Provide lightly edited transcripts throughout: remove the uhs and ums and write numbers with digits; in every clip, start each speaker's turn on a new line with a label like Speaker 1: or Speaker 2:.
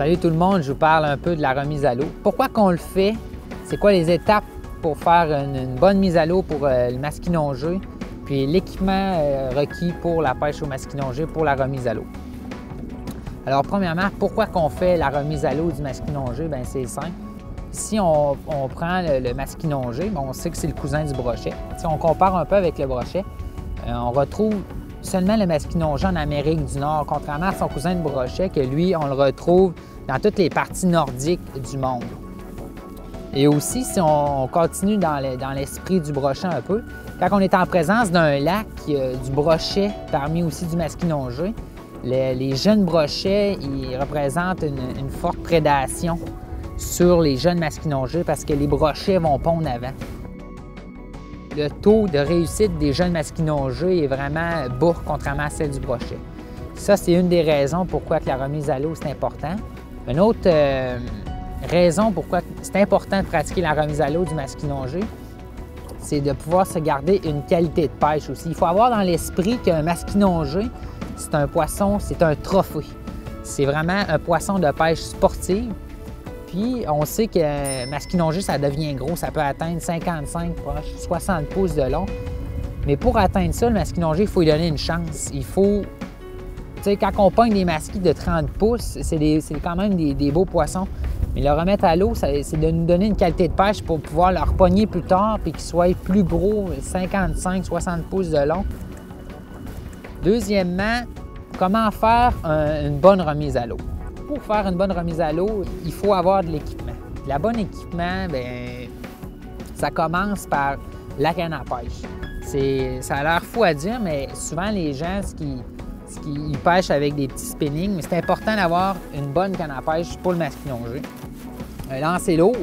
Speaker 1: Salut tout le monde, je vous parle un peu de la remise à l'eau. Pourquoi qu'on le fait? C'est quoi les étapes pour faire une bonne mise à l'eau pour le masquinongé? Puis l'équipement requis pour la pêche au masquinongé pour la remise à l'eau. Alors premièrement, pourquoi qu'on fait la remise à l'eau du masquinongé? Bien c'est simple. Si on prend le masquinongé, on sait que c'est le cousin du brochet. Si on compare un peu avec le brochet, on retrouve seulement le masquinongé en Amérique du Nord, contrairement à son cousin de brochet, que lui, on le retrouve dans toutes les parties nordiques du monde. Et aussi, si on continue dans l'esprit du brochet un peu, quand on est en présence d'un lac, du brochet parmi aussi du masquinongé, les jeunes brochets, ils représentent une forte prédation sur les jeunes masquinongés parce que les brochets vont pondre avant. Le taux de réussite des jeunes masquinongés est vraiment bas, contrairement à celle du brochet. Ça, c'est une des raisons pourquoi que la remise à l'eau, c'est important. Une autre raison pourquoi c'est important de pratiquer la remise à l'eau du masquinongé, c'est de pouvoir se garder une qualité de pêche aussi. Il faut avoir dans l'esprit qu'un masquinongé, c'est un poisson, c'est un trophée. C'est vraiment un poisson de pêche sportive. Puis, on sait que masquinongé, ça devient gros. Ça peut atteindre 55, 60 pouces de long. Mais pour atteindre ça, le masquinongé, il faut lui donner une chance. Il faut... Tu sais, quand on pogne des masquis de 30 pouces, c'est quand même des beaux poissons. Mais le remettre à l'eau, c'est de nous donner une qualité de pêche pour pouvoir le repogner plus tard puis qu'il soit plus gros, 55, 60 pouces de long. Deuxièmement, comment faire une bonne remise à l'eau? Pour faire une bonne remise à l'eau, il faut avoir de l'équipement. Le bon équipement, bien, ça commence par la canne à pêche. Ça a l'air fou à dire, mais souvent les gens, ils pêchent avec des petits spinnings, mais c'est important d'avoir une bonne canne à pêche pour le masquinongé. Un lancer lourd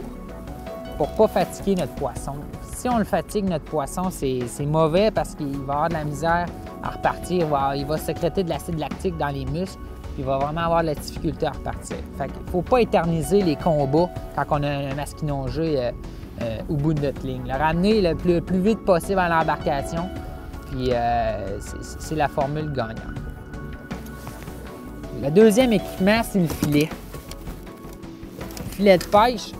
Speaker 1: pour ne pas fatiguer notre poisson. Si on le fatigue, notre poisson, c'est mauvais parce qu'il va avoir de la misère à repartir. Il va sécréter de l'acide lactique dans les muscles. Il va vraiment avoir de la difficulté à repartir. Fait qu'il ne faut pas éterniser les combats quand on a un masquinongé au bout de notre ligne. Le ramener le plus vite possible à l'embarcation, puis c'est la formule gagnante. Le deuxième équipement, c'est le filet. Le filet de pêche,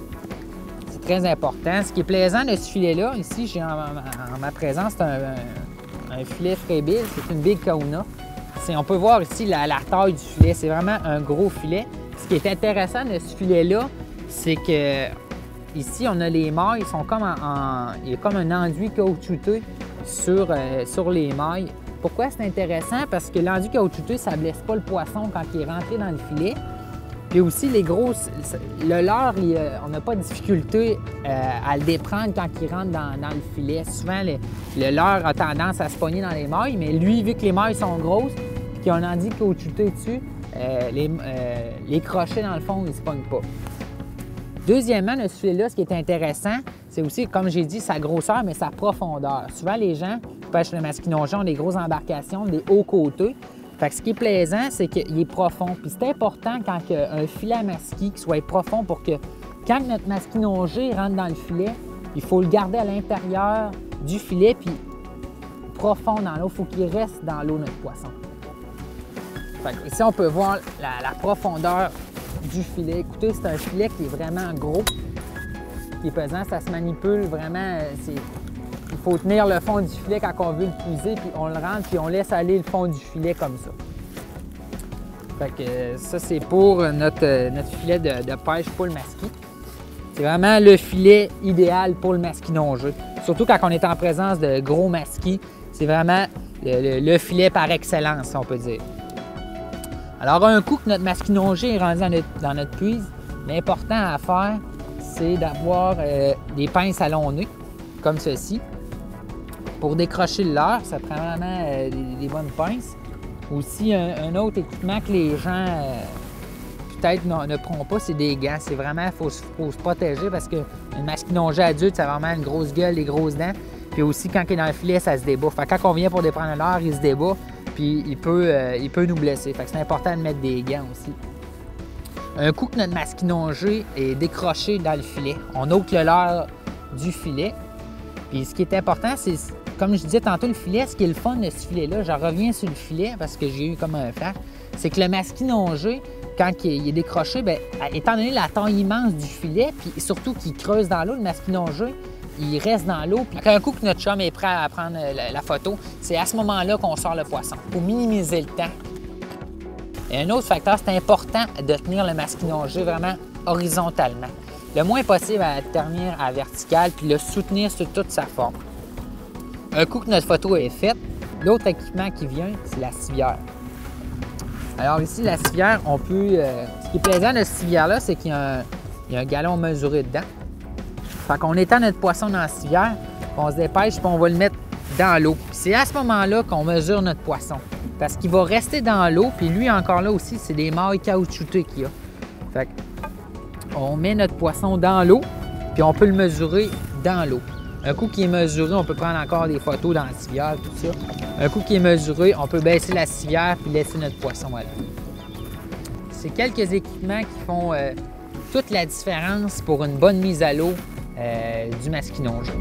Speaker 1: c'est très important. Ce qui est plaisant de ce filet-là, ici, j'ai en ma présence, c'est un filet Freybil, c'est une Big Kahuna. On peut voir ici la taille du filet, c'est vraiment un gros filet. Ce qui est intéressant de ce filet-là, c'est que ici on a les mailles, ils sont comme il y a comme un enduit caoutchouteux sur les mailles. Pourquoi c'est intéressant? Parce que l'enduit caoutchouteux, ça ne blesse pas le poisson quand il est rentré dans le filet. Puis aussi, le leurre, on n'a pas de difficulté à le déprendre quand il rentre dans le filet. Souvent, le leurre a tendance à se pogner dans les mailles, mais lui, vu que les mailles sont grosses et qu'il y a un enduit caoutchouteux dessus, les crochets, dans le fond, ils ne se pognent pas. Deuxièmement, de ce filet-là, ce qui est intéressant, c'est aussi, comme j'ai dit, sa grosseur, mais sa profondeur. Souvent, les gens qui pêchent le masquinongé ont des grosses embarcations, des hauts côtés. Fait que ce qui est plaisant, c'est qu'il est profond. Puis c'est important quand un filet à masquis qui soit profond pour que quand notre masquinongé rentre dans le filet, il faut le garder à l'intérieur du filet puis profond dans l'eau. Il faut qu'il reste dans l'eau, notre poisson. Fait que ici, on peut voir la profondeur du filet. Écoutez, c'est un filet qui est vraiment gros, qui est pesant. Ça se manipule vraiment. Il faut tenir le fond du filet quand on veut le puiser, puis on le rentre, puis on laisse aller le fond du filet comme ça. Fait que ça, c'est pour notre filet de pêche pour le masquis. C'est vraiment le filet idéal pour le masquinongé. Surtout quand on est en présence de gros masquis, c'est vraiment le filet par excellence, si on peut dire. Alors, un coup que notre masquinongé est rendu dans notre puise, l'important à faire, c'est d'avoir des pinces à long nœud, comme ceci. Pour décrocher le leurre, ça prend vraiment des bonnes pinces. Aussi, un autre équipement que les gens peut-être ne prendront pas, c'est des gants. C'est vraiment, il faut se protéger parce qu'un masquinongé adulte, ça a vraiment une grosse gueule, des grosses dents. Puis aussi, quand il est dans le filet, ça se débat. Fait que quand on vient pour déprendre le leurre, il se débat, puis il peut nous blesser. Fait que c'est important de mettre des gants aussi. Un coup que notre masquinongé est décroché dans le filet, on ôte le leurre du filet. Puis ce qui est important, c'est, comme je disais tantôt, le filet, ce qui est le fun de ce filet-là, je reviens sur le filet parce que j'ai eu comme un flash, c'est que le masquinongé, quand il est décroché, bien, étant donné la taille immense du filet, puis surtout qu'il creuse dans l'eau, le masquinongé, il reste dans l'eau. Puis un coup que notre chum est prêt à prendre la photo, c'est à ce moment-là qu'on sort le poisson, pour minimiser le temps. Et un autre facteur, c'est important de tenir le masquinongé vraiment horizontalement. Le moins possible à le tenir à vertical, puis le soutenir sur toute sa forme. Un coup que notre photo est faite, l'autre équipement qui vient, c'est la civière. Alors ici, la civière, on peut... ce qui est plaisant de cette civière-là, c'est qu'il y a un galon mesuré dedans. Fait qu'on étend notre poisson dans la civière, on se dépêche, puis on va le mettre dans l'eau. C'est à ce moment-là qu'on mesure notre poisson. Parce qu'il va rester dans l'eau, puis lui, encore là aussi, c'est des mailles caoutchoutées qu'il y a. Fait qu'on met notre poisson dans l'eau, puis on peut le mesurer dans l'eau. Un coup qui est mesuré, on peut prendre encore des photos dans la civière, tout ça. Un coup qui est mesuré, on peut baisser la civière puis laisser notre poisson à l'eau. C'est quelques équipements qui font toute la différence pour une bonne mise à l'eau du masquinongé.